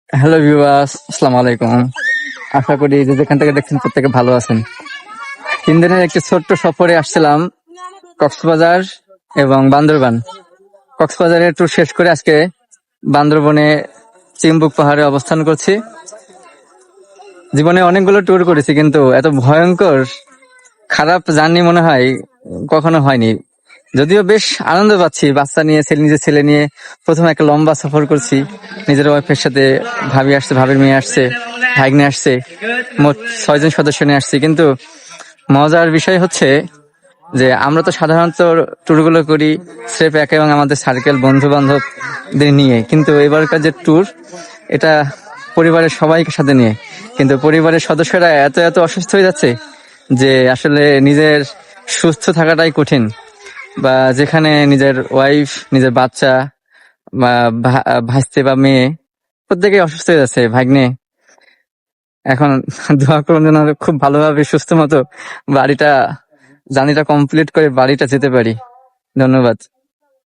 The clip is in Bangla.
হ্যালো ভিউয়ার্স, আসসালামু আলাইকুম। আশা করি যে যেখান থেকে দেখছেন প্রত্যেকে ভালো আছেন। 3 দিনের একটি ছোট্ট সফরে আসছিলাম কক্সবাজার এবং বান্দরবান। কক্সবাজারের ট্যুর শেষ করে আজকে বান্দরবনে চিম্বুক পাহাড়ে অবস্থান করছি। জীবনে অনেকগুলো ট্যুর করেছি, কিন্তু এত ভয়ঙ্কর খারাপ জার্নি মনে হয় কখনো হয়নি। যদিও বেশ আনন্দ পাচ্ছি, বাচ্চা নিয়ে নিজের ছেলে নিয়ে প্রথমে একটা লম্বা সফর করছি নিজের ওয়াইফের সাথে। ভাবি আসছে, ভাবির মেয়ে আসছে, ভাগ্নে আসছে, মোট 6 জন সদস্য নিয়ে আসছি। কিন্তু মজার বিষয় হচ্ছে যে আমরা তো সাধারণত ট্যুরগুলো করি স্রেফ একা এবং আমাদের সার্কেল বন্ধু বান্ধবদের নিয়ে, কিন্তু এবারকার যে ট্যুর এটা পরিবারের সবাইকে সাথে নিয়ে। কিন্তু পরিবারের সদস্যরা এত এত অসুস্থ হয়ে যাচ্ছে যে আসলে নিজের সুস্থ থাকাটাই কঠিন। বা যেখানে নিজের ওয়াইফ, নিজের বাচ্চা বা ভাইস্তে বা মেয়ে প্রত্যেকেই অসুস্থ হয়ে যাচ্ছে। ভাগ্নে এখন দোয়া করুন যেন খুব ভালোভাবে সুস্থ মতো বাড়িটা জার্নিটা কমপ্লিট করে বাড়িটা যেতে পারি। ধন্যবাদ।